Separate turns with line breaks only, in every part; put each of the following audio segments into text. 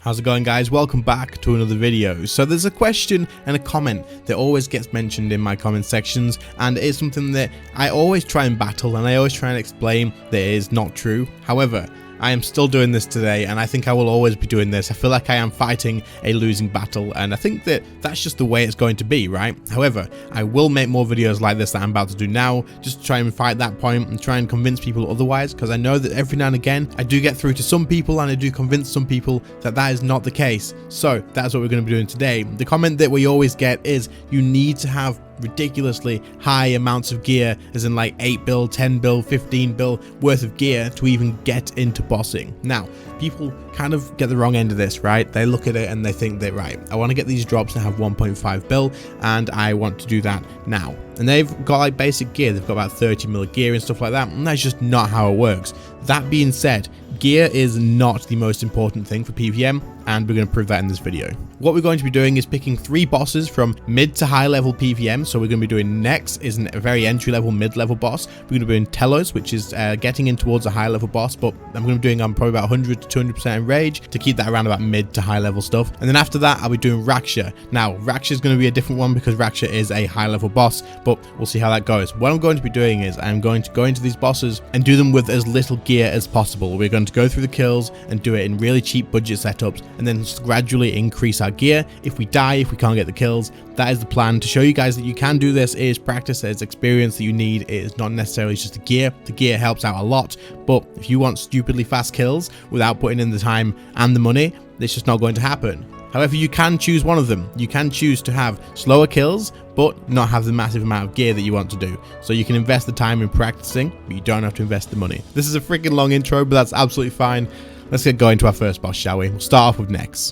How's it going, guys? Welcome back to another video. So there's a question and a comment that always gets mentioned in my comment sections, and it's something that I always try and battle and I always try and explain that it is not true. However, I am still doing this today, and I think I will always be doing this. I feel like I am fighting a losing battle, and I think that that's just the way it's going to be, right? However, I will make more videos like this that I'm about to do now, just to try and fight that point and try and convince people otherwise, because I know that every now and again I do get through to some people and I do convince some people that that is not the case. So that's what we're going to be doing today. The comment that we always get is you need to have ridiculously high amounts of gear, as in like 8 bill, 10 bill, 15 bill worth of gear to even get into bossing. Now, people kind of get the wrong end of this, right? They look at it and they think that, right, I want to get these drops and have 1.5 bill and I want to do that now. And they've got like basic gear, they've got about 30 mil gear and stuff like that, and that's just not how it works. That being said, gear is not the most important thing for PvM, and we're going to prove that in this video. What we're going to be doing is picking 3 bosses from mid to high level PvM. So we're going to be doing Nex, is a very entry level, mid level boss. We're going to be doing Telos, which is getting in towards a high level boss, but I'm going to be doing probably about 100 to 200% in rage to keep that around about mid to high level stuff. And then after that, I'll be doing Raksha. Now, Raksha is going to be a different one because Raksha is a high level boss, but we'll see how that goes. What I'm going to be doing is I'm going to go into these bosses and do them with as little gear as possible. We're going to go through the kills and do it in really cheap budget setups, and then just gradually increase our gear. If we die, if we can't get the kills, that is the plan, to show you guys that you can do this. It is practice, it is experience that you need. It is not necessarily just the gear. The gear helps out a lot, but if you want stupidly fast kills without putting in the time and the money, it's just not going to happen. However, you can choose one of them. You can choose to have slower kills, but not have the massive amount of gear that you want to do. So you can invest the time in practicing, but you don't have to invest the money. This is a freaking long intro, but that's absolutely fine. Let's get going to our first boss, shall we? We'll start off with Nex.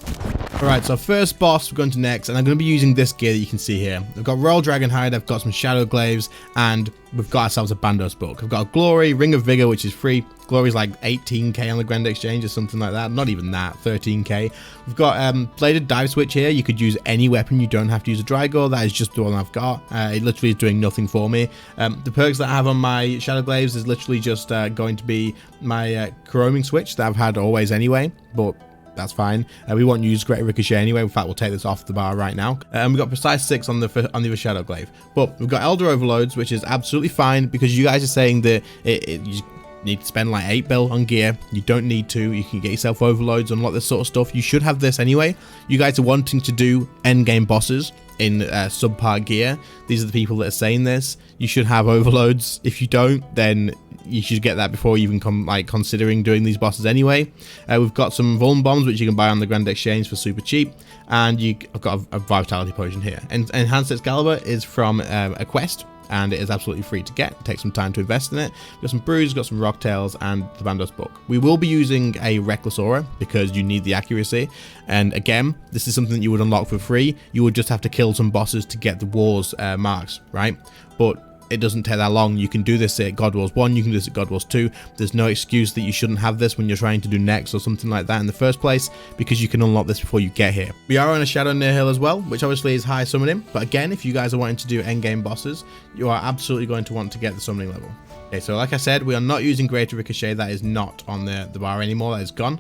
Alright, so first boss, we're going to Nex, and I'm going to be using this gear that you can see here. I've got Royal Dragon Hide, I've got some Shadow Glaives, and we've got ourselves a Bandos book. I've got a Glory, Ring of Vigor, which is free. Glory's like 18k on the Grand Exchange or something like that. Not even that, 13k. We've got Bladed Dive Switch here. You could use any weapon. You don't have to use a Drygore. That is just the one I've got. It literally is doing nothing for me. The perks that I have on my Shadow Glaives is literally just going to be my Coroming Switch that I've had always anyway, but that's fine. We won't use Great Ricochet anyway. In fact, we'll take this off the bar right now. We've got Precise 6 on the other Shadow Glaive. But we've got Elder Overloads, which is absolutely fine because you guys are saying that you need to spend like 8 bill on gear. You don't need to. You can get yourself overloads, unlock this sort of stuff. You should have this anyway. You guys are wanting to do endgame bosses in subpar gear. These are the people that are saying this. You should have overloads. If you don't, then you should get that before you even considering doing these bosses anyway. We've got some Vuln Bombs, which you can buy on the Grand Exchange for super cheap, and I've got a Vitality Potion here. And Enhanced Excalibur is from a quest, and it is absolutely free to get. It takes some time to invest in it. We've got some Brews, got some Rocktails, and the Bandos book. We will be using a Reckless Aura because you need the accuracy. And again, this is something that you would unlock for free. You would just have to kill some bosses to get the Wars marks, right? But it doesn't take that long. You can do this at God Wars 1, you can do this at God Wars 2. There's no excuse that you shouldn't have this when you're trying to do Nex or something like that in the first place, because you can unlock this before you get here. We are on a Shadow Nihil as well, which obviously is high summoning, but again, if you guys are wanting to do endgame bosses, you are absolutely going to want to get the summoning level. Okay, so like I said, we are not using Greater Ricochet. That is not on the bar anymore. That is gone.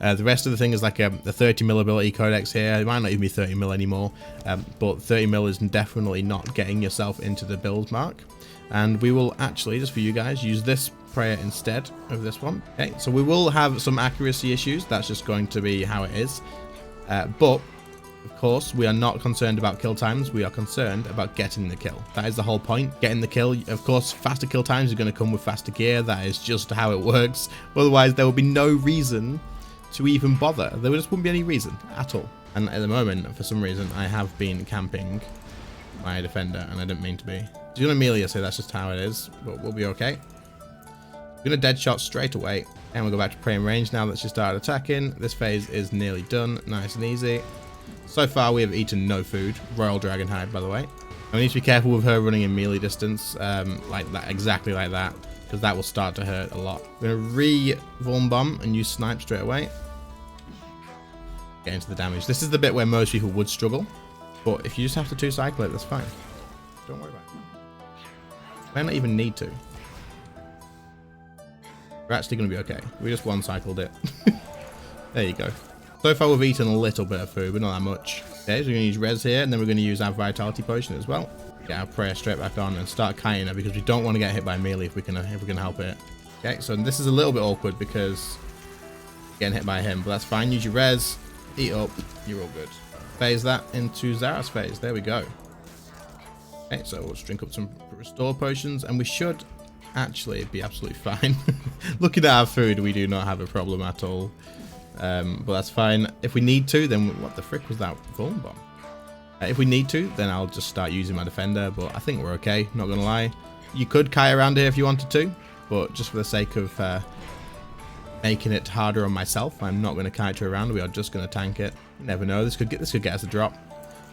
The rest of the thing is like a 30 mil ability codex here. It might not even be 30 mil anymore, but 30 mil is definitely not getting yourself into the build mark. And we will actually, just for you guys, use this prayer instead of this one. Okay, so we will have some accuracy issues. That's just going to be how it is. But of course, we are not concerned about kill times. We are concerned about getting the kill. That is the whole point, getting the kill. Of course, faster kill times are going to come with faster gear. That is just how it works. Otherwise, there will be no reason to even bother. There just wouldn't be any reason at all. And at the moment, for some reason, I have been camping my defender, and I didn't mean to be. He's going to Amelia, so that's just how it is, but we'll be okay. We're going to dead shot straight away, and we'll go back to praying range now that she started attacking. This phase is nearly done, nice and easy. So far, we have eaten no food. Royal Dragon Hide, by the way. And we need to be careful with her running in melee distance, like that, exactly like that, because that will start to hurt a lot. We're going to re-Vuln Bomb and use Snipe straight away. Get into the damage. This is the bit where most people would struggle, but if you just have to 2-cycle it, that's fine. Don't worry about it. Might not even need to. We're actually going to be okay. We just 1-cycled it. There you go. So far we've eaten a little bit of food, but not that much. Okay, so we're going to use res here, and then we're going to use our vitality potion as well. Get our prayer straight back on and start kiting her because we don't want to get hit by melee if we can help it. Okay, so this is a little bit awkward because getting hit by him, but that's fine. Use your res, eat up, you're all good. Phase that into Zara's phase. There we go. Okay, so we'll just drink up some restore potions, and we should actually be absolutely fine. Looking at our food, we do not have a problem at all. But that's fine. If we need to, then what the frick was that vuln bomb? If we need to, then I'll just start using my defender, but I think we're okay, not gonna lie. You could kite around here if you wanted to, but just for the sake of making it harder on myself, I'm not gonna kite her around. We are just gonna tank it. You never know, this could get us a drop.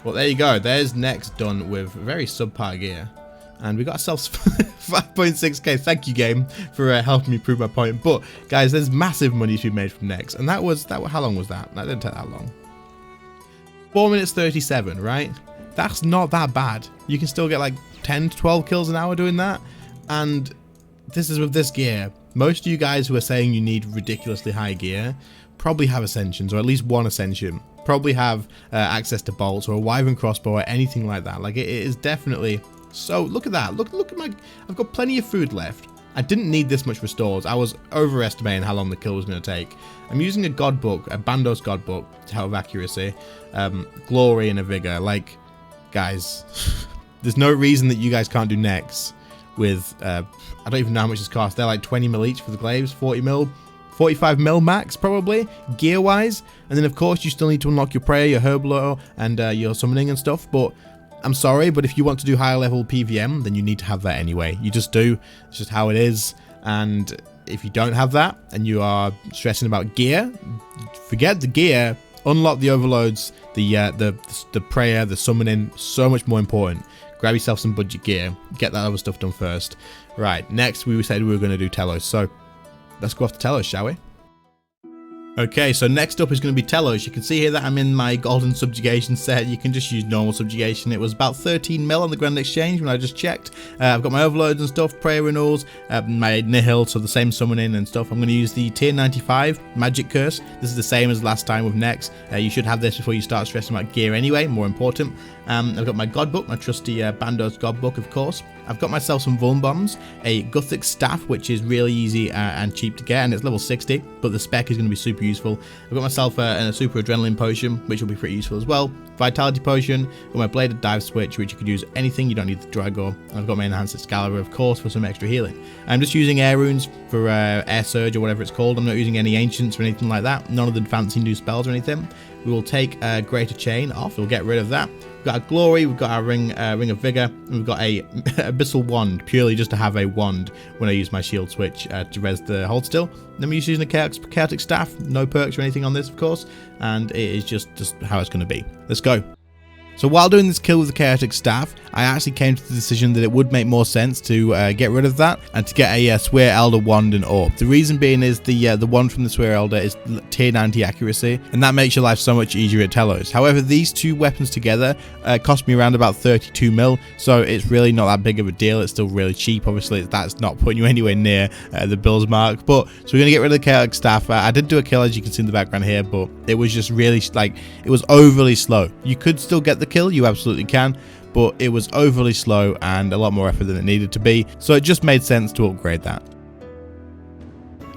Well, there you go. There's next done with very subpar gear. And we got ourselves 5.6k. Thank you, game, for helping me prove my point. But guys, there's massive money to be made from next, and that was how long was that? That didn't take that long. 4 minutes 37, right? That's not that bad. You can still get like 10 to 12 kills an hour doing that. And this is with this gear. Most of you guys who are saying you need ridiculously high gear probably have ascensions, or at least one ascension. Probably have access to bolts or a wyvern crossbow or anything like that. Like it is definitely. So look at that. Look at my. I've got plenty of food left. I didn't need this much restores. I was overestimating how long the kill was going to take. I'm using a god book, a Bandos god book to help with accuracy, glory and a vigor. Like, guys, there's no reason that you guys can't do next with. I don't even know how much this costs. They're like 20 mil each for the glaives, 40 mil. 45 mil max, probably, gear-wise. And then, of course, you still need to unlock your prayer, your herbal, and your summoning and stuff. But I'm sorry, but if you want to do higher level PvM, then you need to have that anyway. You just do. It's just how it is. And if you don't have that, and you are stressing about gear, forget the gear. Unlock the overloads, the prayer, the summoning. So much more important. Grab yourself some budget gear. Get that other stuff done first. Right, next we said we were going to do Telos. So let's go off to Telos, shall we? Okay, so next up is going to be Telos. You can see here that I'm in my golden subjugation set. You can just use normal subjugation. It was about 13 mil on the Grand Exchange when I just checked. I've got my overloads and stuff, prayer renewals, my nihil, so the same summoning and stuff. I'm going to use the tier 95 magic curse. This is the same as last time with Nex. You should have this before you start stressing about gear anyway, more important. I've got my god book, my trusty Bandos god book, of course. I've got myself some vuln bombs, a Gothic staff, which is really easy and cheap to get, and it's level 60, but the spec is going to be super useful. I've got myself a super adrenaline potion, which will be pretty useful as well. Vitality potion, got my bladed dive switch, which you could use anything, you don't need the Dragor. And I've got my enhanced Excalibur, of course, for some extra healing. I'm just using air runes for air surge or whatever it's called. I'm not using any ancients or anything like that, none of the fancy new spells or anything. We will take Greater Chain off, we'll get rid of that. We've got our glory, we've got our ring of vigor, and we've got a abyssal wand, purely just to have a wand when I use my shield switch to res the hold still. Then we're using a chaotic staff, no perks or anything on this, of course, and it is just how it's going to be. Let's go. So while doing this kill with the chaotic staff, I actually came to the decision that it would make more sense to get rid of that and to get a Swear Elder wand and orb. The reason being is the wand from the Swear Elder is tier 90 accuracy, and that makes your life so much easier at Telos. However, these two weapons together cost me around about 32 mil, so it's really not that big of a deal. It's still really cheap. Obviously, that's not putting you anywhere near the bills mark. But so we're gonna get rid of the chaotic staff. I did do a kill, as you can see in the background here, but it was just really it was overly slow. You could still get the kill, you absolutely can, but it was overly slow and a lot more effort than it needed to be, so it just made sense to upgrade that.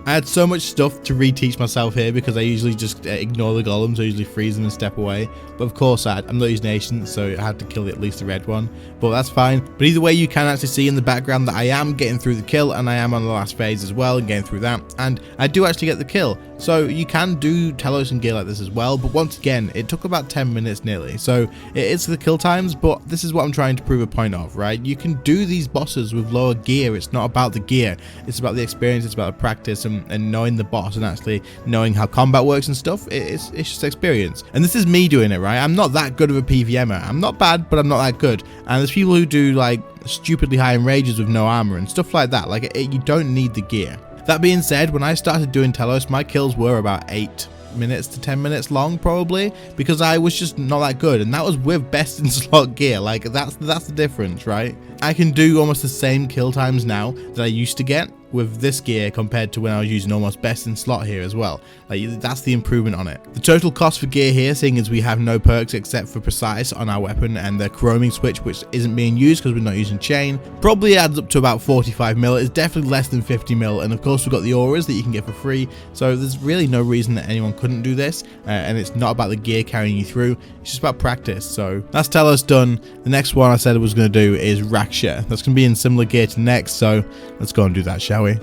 I had so much stuff to reteach myself here because I usually just ignore the golems. I usually freeze them and step away. But of course, I'm not using ancients, so I had to kill at least the red one. But that's fine. But either way, you can actually see in the background that I am getting through the kill, and I am on the last phase as well and getting through that. And I do actually get the kill. So you can do Telos and gear like this as well. But once again, it took about 10 minutes nearly. So it is the kill times, but this is what I'm trying to prove a point of, right? You can do these bosses with lower gear. It's not about the gear. It's about the experience. It's about the practice and knowing the boss and actually knowing how combat works and stuff. It's just experience. And this is me doing it, right? I'm not that good of a PvMer. I'm not bad, but I'm not that good. And there's people who do like stupidly high enrages with no armor and stuff like that. Like you don't need the gear. That being said, when I started doing Telos, my kills were about 8 minutes to 10 minutes long, probably, because I was just not that good, and that was with best in slot gear. Like that's the difference, right? I can do almost the same kill times now that I used to get, with this gear compared to when I was using almost best in slot here as well. Like, that's the improvement on it. The total cost for gear here, seeing as we have no perks except for precise on our weapon and the chroming switch, which isn't being used because we're not using chain, probably adds up to about 45 mil. It's definitely less than 50 mil, and of course we've got the auras that you can get for free, so there's really no reason that anyone couldn't do this, and it's not about the gear carrying you through, it's just about practice. So that's Telos done. The next one I said I was going to do is Raksha. That's going to be in similar gear to next, so let's go and do that, shall we?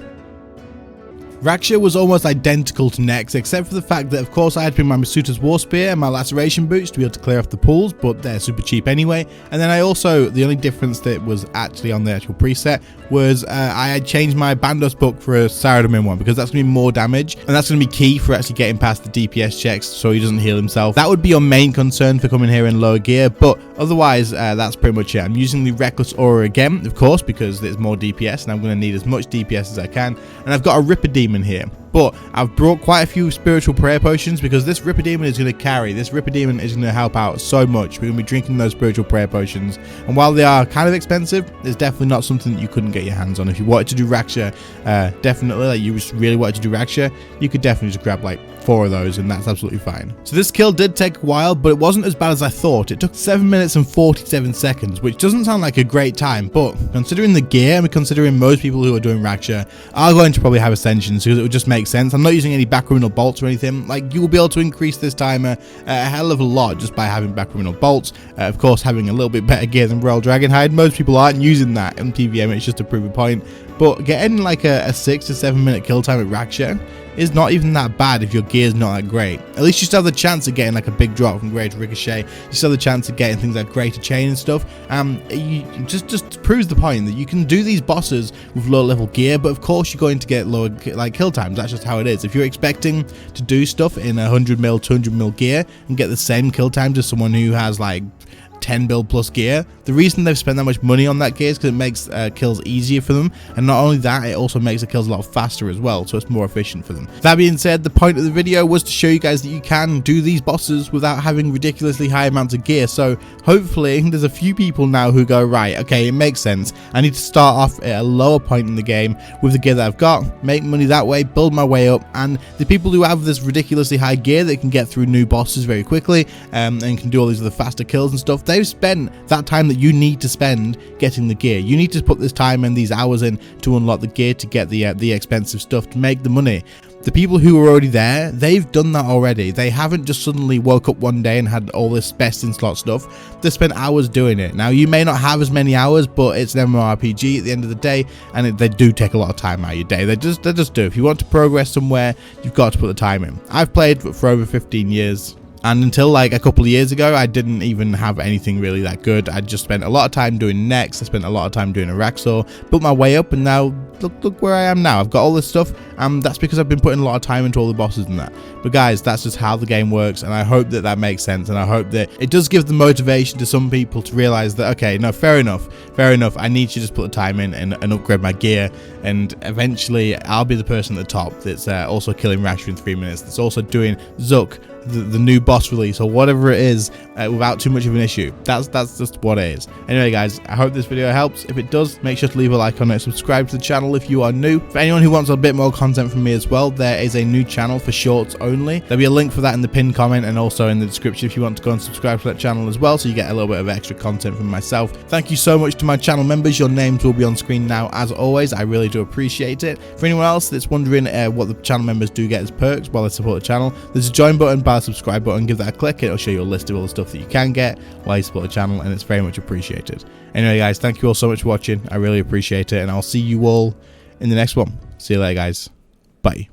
Raksha was almost identical to Nex, except for the fact that of course I had to bring my Masuta's War Spear and my Laceration Boots to be able to clear off the pools, but they're super cheap anyway. And then I also, the only difference that was actually on the actual preset was I had changed my Bandos book for a Saradomin one, because that's going to be more damage, and that's going to be key for actually getting past the DPS checks so he doesn't heal himself. That would be your main concern for coming here in lower gear, but otherwise that's pretty much it. I'm using the Reckless Aura again, of course, because there's more DPS and I'm going to need as much DPS as I can, and I've got a Ripper Demon here. But I've brought quite a few spiritual prayer potions because this Ripper Demon is going to carry. This Ripper Demon is going to help out so much. We're going to be drinking those spiritual prayer potions. And while they are kind of expensive, it's definitely not something that you couldn't get your hands on. If you wanted to do Raksha, definitely, like you just really wanted to do Raksha, you could definitely just grab like 4 of those and that's absolutely fine. So this kill did take a while, but it wasn't as bad as I thought. It took 7 minutes and 47 seconds, which doesn't sound like a great time, but considering the gear and considering most people who are doing Raksha are going to probably have Ascensions, because it would just make sense. I'm not using any back criminal bolts or anything. Like, you will be able to increase this timer a hell of a lot just by having back criminal bolts. Of course, having a little bit better gear than Royal Dragonhide. Most people aren't using that in PvM, it's just to prove a point. But getting like a 6 to 7 minute kill time at Raksha is not even that bad if your gear's not that great. At least you still have the chance of getting like a big drop from Greater Ricochet. You still have the chance of getting things like Greater Chain and stuff. You just proves the point that you can do these bosses with low level gear, but of course you're going to get lower like kill times. That's just how it is. If you're expecting to do stuff in 100 mil, 200 mil gear and get the same kill times as someone who has like 10 build plus gear, the reason they've spent that much money on that gear is because it makes kills easier for them, and not only that, it also makes the kills a lot faster as well, so it's more efficient for them. That being said, the point of the video was to show you guys that you can do these bosses without having ridiculously high amounts of gear, so hopefully there's a few people now who go, right, okay, it makes sense, I need to start off at a lower point in the game with the gear that I've got, make money that way, build my way up, and the people who have this ridiculously high gear that can get through new bosses very quickly and can do all these other faster kills and stuff, they've spent that time that you need to spend getting the gear. You need to put this time and these hours in to unlock the gear, to get the expensive stuff, to make the money. The people who are already there, they've done that already. They haven't just suddenly woke up one day and had all this best in slot stuff. They spent hours doing it. Now, you may not have as many hours, but it's an MMORPG at the end of the day, and they do take a lot of time out of your day. They just do. If you want to progress somewhere, you've got to put the time in. I've played for over 15 years. And until like a couple of years ago, I didn't even have anything really that good. I just spent a lot of time doing Nex. I spent a lot of time doing Araxor, built my way up, and now look where I am now. I've got all this stuff, and that's because I've been putting a lot of time into all the bosses and that. But guys, that's just how the game works, and I hope that that makes sense, and I hope that it does give the motivation to some people to realize that, okay, no, fair enough, I need to just put the time in and upgrade my gear, and eventually I'll be the person at the top that's also killing Raksha in 3 minutes, that's also doing Zook, the new boss release, or whatever it is, without too much of an issue. That's just what it is. Anyway guys, I hope this video helps. If it does, make sure to leave a like on it, subscribe to the channel if you are new. For anyone who wants a bit more content from me as well, there is a new channel for shorts only. There'll be a link for that in the pinned comment and also in the description if you want to go and subscribe to that channel as well, so you get a little bit of extra content from myself. Thank you so much to my channel members. Your names will be on screen now as always. I really do appreciate it. For anyone else that's wondering what the channel members do get as perks while they support the channel, there's a join button by the subscribe button. Give that a click. It'll show you a list of all the stuff that you can get while you support the channel, and it's very much appreciated. Anyway guys, thank you all so much for watching. I really appreciate it, and I'll see you all in the next one. See you later guys. Bye.